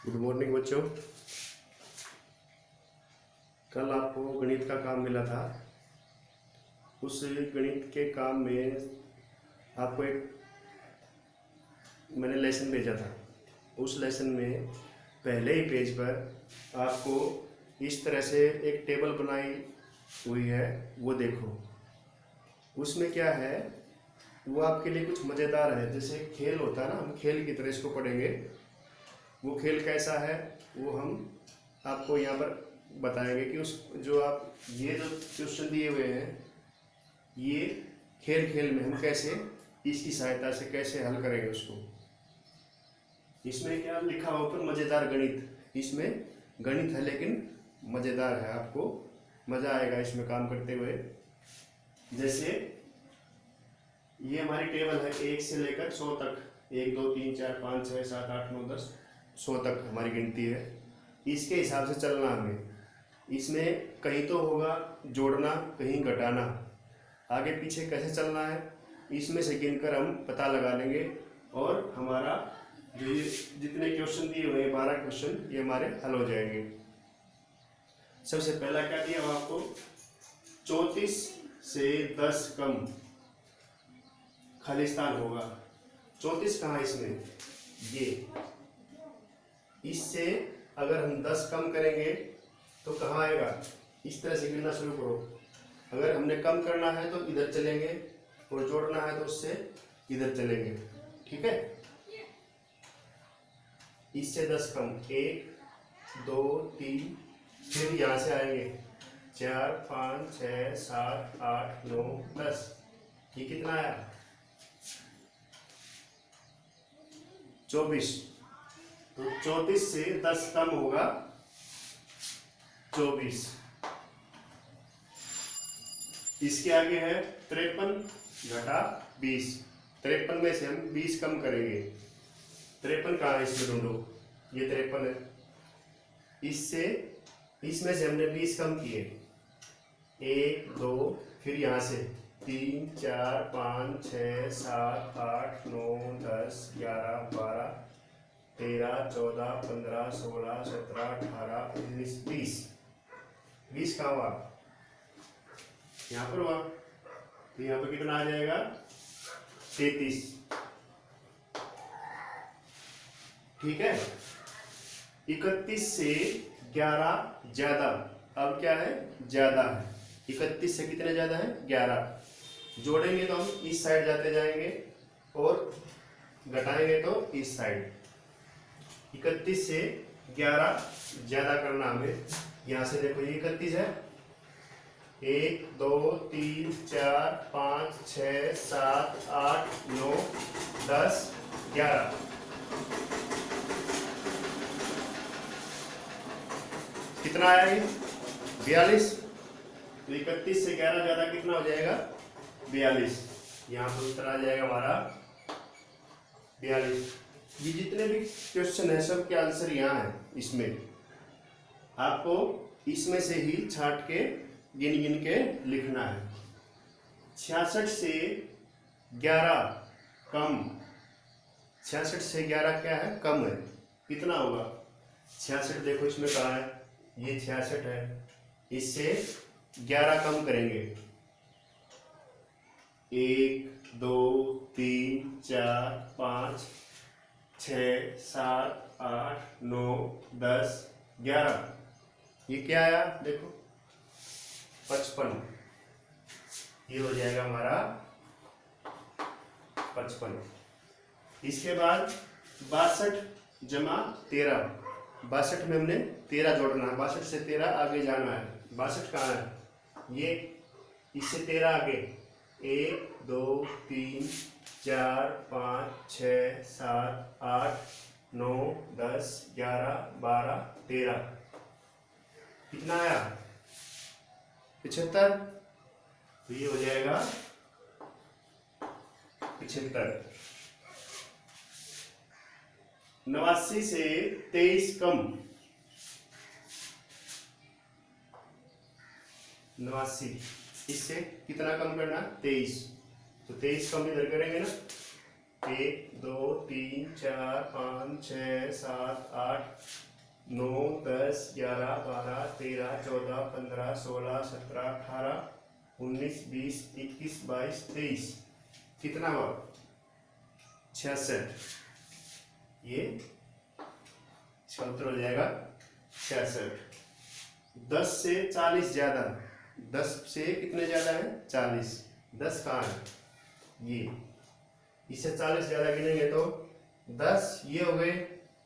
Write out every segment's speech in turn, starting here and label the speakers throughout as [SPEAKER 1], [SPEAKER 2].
[SPEAKER 1] Good morning बच्चों। कल आपको गणित का काम मिला था। उस गणित के काम में आपको एक मैंने लेसन भेजा था। उस लेसन में पहले ही पेज पर आपको इस तरह से एक टेबल बनाई हुई है, वो देखो। उसमें क्या है, वो आपके लिए कुछ मज़ेदार है। जैसे खेल होता है ना, हम खेल की तरह इसको पढ़ेंगे। वो खेल कैसा है वो हम आपको यहाँ पर बताएंगे कि उस जो आप ये जो क्वेश्चन दिए हुए हैं, ये खेल खेल में हम कैसे इसकी सहायता से कैसे हल करेंगे उसको। इसमें क्या लिखा हुआ ऊपर, मज़ेदार गणित। इसमें गणित है लेकिन मज़ेदार है, आपको मज़ा आएगा इसमें काम करते हुए। जैसे ये हमारी टेबल है 1 से लेकर 100 तक। 1 2 3 4 5 6 7 8 9 10 100 तक हमारी गिनती है। इसके हिसाब से चलना हमें। इसमें कहीं तो होगा जोड़ना, कहीं घटाना। आगे पीछे कैसे चलना है, इसमें से गिनकर हम पता लगा लेंगे। और हमारा जो ये जितने क्वेश्चन दिए हुए हैं 12 क्वेश्चन, ये हमारे हल हो जाएंगे। सबसे पहला क्या दिया हुआ आपको, 34 से 10 कम खाली स्थान होगा। 34 कहाँ है इसमें, ये। इससे अगर हम 10 कम करेंगे तो कहाँ आएगा, इस तरह से गिनना शुरू करो। अगर हमने कम करना है तो इधर चलेंगे, और जोड़ना है तो उससे इधर चलेंगे। ठीक है, इससे 10 कम 1 2 3, फिर यहाँ से आएंगे 4 5 6 7 8 9 10। ये कितना आया, 24। तो 34 से 10 कम होगा 24। इसके आगे है 53 घटा 20। 53 में से हम 20 कम करेंगे। 53 कहाँ है, इसमें ढूंढो। ये 53 है। इसमें से हमने 20 कम किए, 1 2, फिर यहाँ से 3 4 5 6 7 8 9 10 11 12 13 14 15 16 17 18 19 20। 20 कहाँ हुआ, यहाँ पर हुआ। तो यहाँ पर कितना आ जाएगा, 33। ठीक है, 31 से 11 ज्यादा। अब क्या है, ज्यादा है। 31 से कितने ज्यादा है, 11। जोड़ेंगे तो हम इस साइड जाते जाएंगे, और घटाएंगे तो इस साइड। 31 से 11 ज्यादा करना हमें। यहाँ से देखो, ये 31 है। 1 2 3 4 5 6 7 8 9 10 11। कितना आया ये, 42। तो 31 से 11 ज्यादा कितना हो जाएगा, 42। यहाँ पर उत्तर आ जाएगा हमारा 42। ये जितने भी क्वेश्चन है सब के आंसर यहाँ है। इसमें आपको इसमें से ही छांट के गिन गिन के लिखना है। 66 से 11 कम। 66 से 11 क्या है, कम है। कितना होगा, 66 देखो इसमें कहाँ है, ये 66 है। इससे 11 कम करेंगे, 1 2 3 4 5 6 7 8 9 10 11। ये क्या आया, देखो 55। ये हो जाएगा हमारा 55। इसके बाद 62 जमा 13। 62 में हमने 13 जोड़ना है। 62 से 13 आगे जाना है। 62 कहाँ है, ये। इससे 13 आगे 1 2 3 4 5 6 7 8 9 10 11 12 13। कितना आया, 75। तो ये हो जाएगा 75। 89 से 23 कम। 89, इससे कितना कम करना, 23। तो 23 कम इधर करेंगे ना, 1 2 3 4 5 6 7 8 9 10 11 12 13 14 15 16 17 18 19 20 21 22 23। कितना हुआ? 66। ये इसका उत्तर हो जाएगा 66। 10 से 40 ज्यादा, 10 से कितने ज्यादा है? 40। 10 कहाँ है? ये इससे 40 ज्यादा गिनेंगे तो 10 ये हो गए,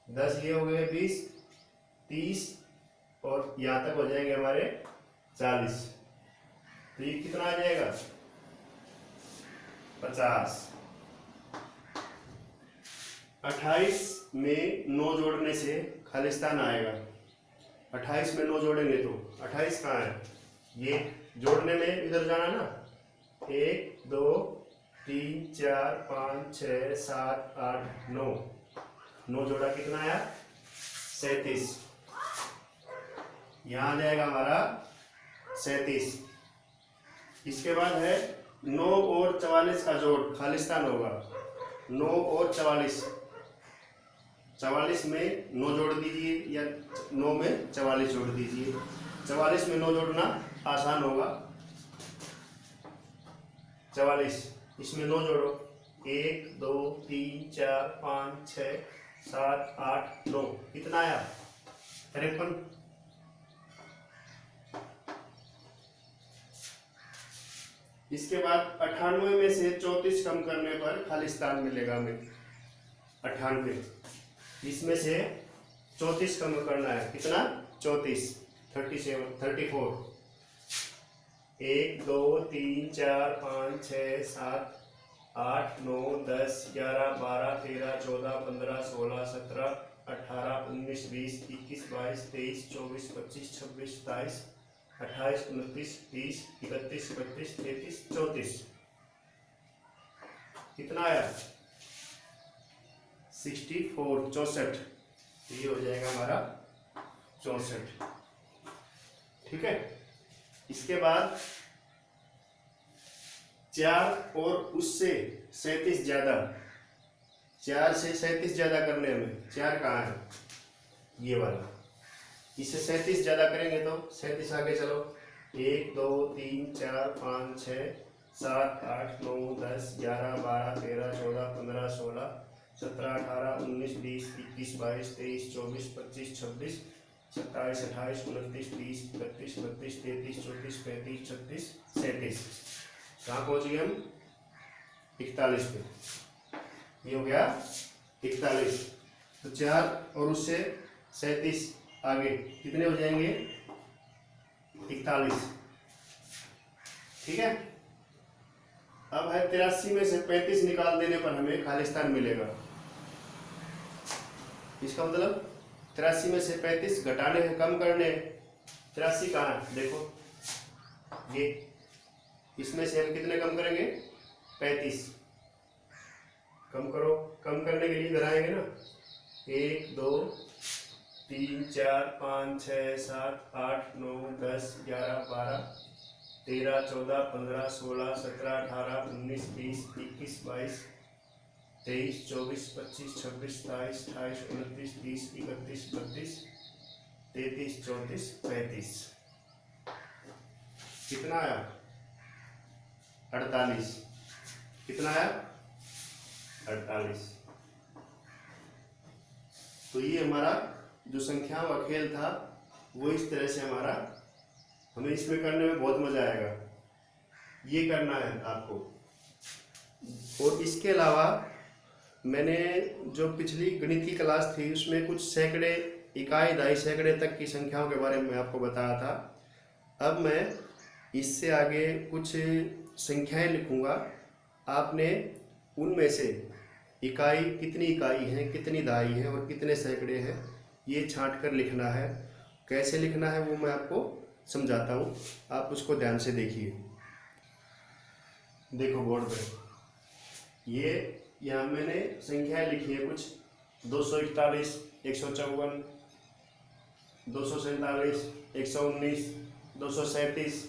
[SPEAKER 1] 10 ये हो गए, 20 30 और यहाँ तक हो जाएंगे हमारे 40। तो ये कितना आ जाएगा? 50। 28 में 9 जोड़ने से खालिस्तान आएगा। 28 में 9 जोड़ेंगे तो 28 कहाँ है? ये जोड़ने में इधर जाना ना। 1 2 3 4 5 6 7 8 9। 9 जोड़ा कितना आया? 37। यहाँ आ जाएगा हमारा 37। इसके बाद है 9 और 44 का जोड़, खालिस्तान होगा। 9 और 44, 44 में 9 जोड़ दीजिए या 9 में 44 जोड़ दीजिए। 44 में 9 जोड़ना आसान होगा। 44 इसमें 9 जोड़ो। 1 2 3 4 5 6 7 8 9। कितना आया? 53। इसके बाद 98 में से 34 कम करने पर खालिस्तान मिलेगा हमें। 98 इसमें से 34 कम करना है। कितना? 34 37 34। 1 2 3 4 5 6 7 8 9 10 11 12 13 14 15 16 17 18 19 20 21 22 23 24 25 26 27 28 29 30 31 32 33 34। कितना आया? 64 64। ये हो जाएगा हमारा 64। ठीक है। इसके बाद 4 और उससे 37 ज्यादा, 4 से 37 ज्यादा करने में 4 कहाँ है? ये वाला। इससे 37 ज्यादा करेंगे तो 37 आगे चलो। 1 2 3 4 5 6 7 8 9 10 11 12 13 14 15 16 17 18 19 20 21 22 23 24 25 26 27 28 29 30 31 32 33 34 35 36 37। कहाँ पहुँच गए हम? 41 पे। ये हो गया 41। तो 4 और उससे 37 आगे कितने हो जाएंगे? 41। ठीक है। अब है 83 में से 35 निकाल देने पर हमें खालिस्तान मिलेगा। इसका मतलब 83 में से 35 घटाने हैं, कम करने। 83 कहाँ है? देखो ये, इसमें से हम कितने कम करेंगे? 35। कम करो। कम करने के लिए इधर आएंगे ना। 1 2 3 4 5 6 7 8 9 10 11 12 13 14 15 16 17 18 19 20 21 22 23 24 25 26 27 28 29 30 31 32 33 34 35। कितना आया? 48। कितना आया? 48। तो ये हमारा जो संख्याओं का खेल था वो इस तरह से हमारा, हमें इसमें करने में बहुत मजा आएगा। ये करना है आपको। और इसके अलावा मैंने जो पिछली गणित की क्लास थी उसमें कुछ सैकड़े, इकाई, दहाई, सैकड़े तक की संख्याओं के बारे में आपको बताया था। अब मैं इससे आगे कुछ संख्याएं लिखूंगा। आपने उनमें से इकाई, कितनी इकाई है, कितनी दहाई है और कितने सैकड़े हैं, ये छांट कर लिखना है। कैसे लिखना है वो मैं आपको समझाता हूँ, आप उसको ध्यान से देखिए। देखो बोर्ड पे ये यहाँ मैंने संख्याएं लिखी है कुछ। 241, 154, 247, 119, 237,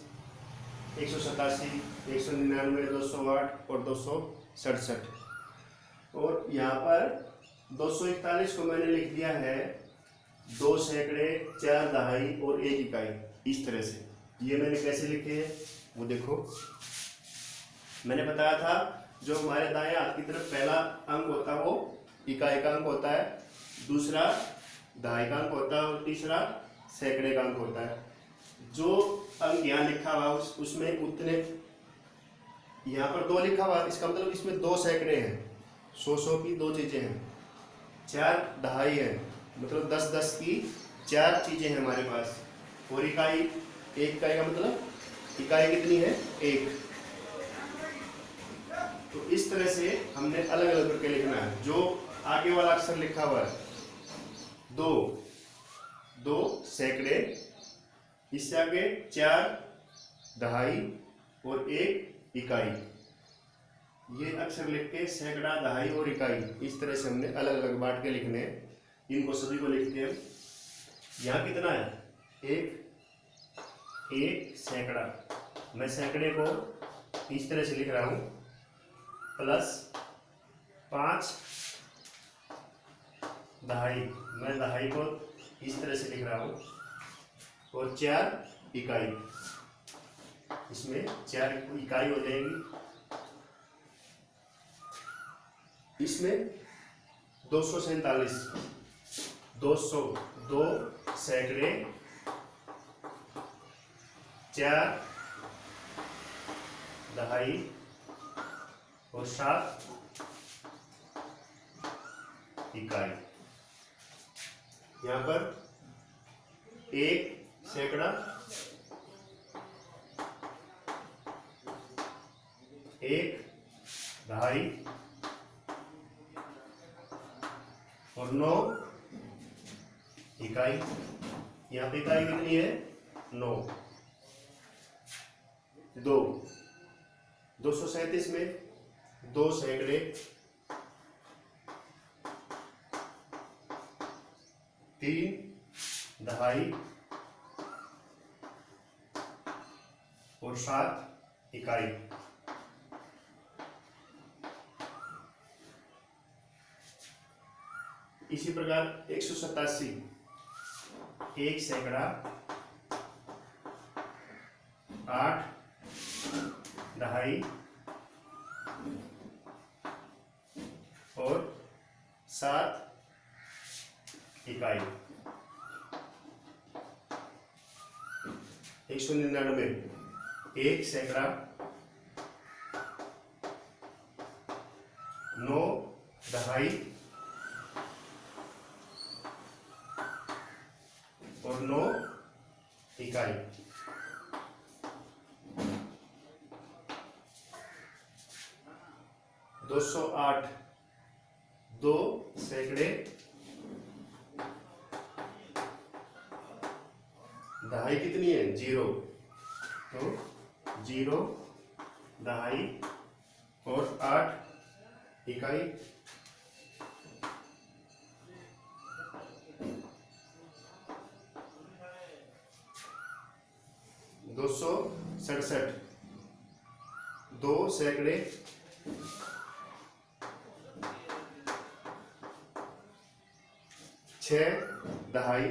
[SPEAKER 1] 187, 199, 208 और 267। और यहाँ पर 241 को मैंने लिख दिया है 2 सैकड़े, 4 दहाई और 1 इकाई। इस तरह से ये मैंने कैसे लिखे हैं वो देखो। मैंने बताया था जो हमारे दाएं हाथ की तरफ पहला अंक होता है वो इकाई का अंक होता है, दूसरा दहाई का अंक होता है और तीसरा सैकड़े का अंक होता है। जो अंक यहाँ लिखा हुआ उसमें उतने, यहाँ पर 2 लिखा हुआ, इसका मतलब इसमें 2 सैकड़े हैं, 100 की 2 चीजें हैं, 4 दहाई है, मतलब 10 की 4 चीजें हैं हमारे पास, और इकाई, 1 इकाई का मतलब इकाई कितनी है 1। तो इस तरह से हमने अलग अलग करके लिखना है। जो आगे वाला अक्षर लिखा हुआ है 2 सैकड़े, इससे आगे 4 दहाई और 1 इकाई, ये अक्षर लिख के सैकड़ा, दहाई और इकाई, इस तरह से हमने अलग अलग बांट के लिखने हैं। इनको सभी को लिखते हैं। यहाँ कितना है 1 सैकड़ा, मैं सैकड़े को इस तरह से लिख रहा हूँ, प्लस 5 दहाई, मैं दहाई को इस तरह से लिख रहा हूँ, और 4 इकाई, इसमें 4 इकाई हो जाएगी। इसमें 247, 2 सैकड़े, 4 दहाई और 7 इकाई। यहाँ पर 1 सैकड़ा, 1 दहाई और 9 इकाई। यहाँ पे इकाई कितनी है 9। 237 में 2 सैकड़े, 3 दहाई और 7 इकाई। इसी प्रकार 187, 1 सैकड़ा, 8 दहाई और 7 इकाई। 199, 1 सैकड़ा, 9 दहाई और 9 इकाई। 208, 2 सैकड़े, दहाई कितनी है 0, तो 0 दहाई और 8 इकाई। 267, 2 सैकड़े, 6 दहाई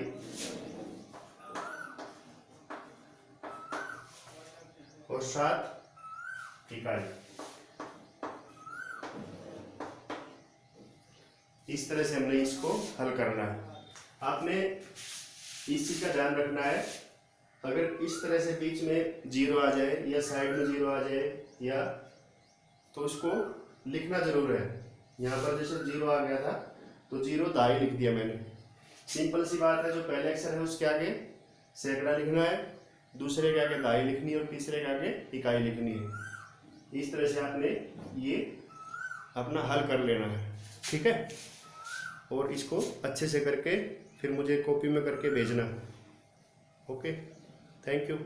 [SPEAKER 1] और 7 इकाई। इस तरह से हमने इसको हल करना है। आपने इस चीज का ध्यान रखना है, अगर इस तरह से बीच में 0 आ जाए या साइड में 0 आ जाए या, तो इसको लिखना जरूर है। यहाँ पर जैसे 0 आ गया था तो 0 दहाई लिख दिया मैंने, सिंपल सी बात है। जो पहले अक्षर है उसके आगे सैकड़ा लिखना है, दूसरे के आगे दहाई लिखनी है और तीसरे के आगे इकाई लिखनी है। इस तरह से आपने ये अपना हल कर लेना है, ठीक है। और इसको अच्छे से करके फिर मुझे कॉपी में करके भेजना। Okay, thank you.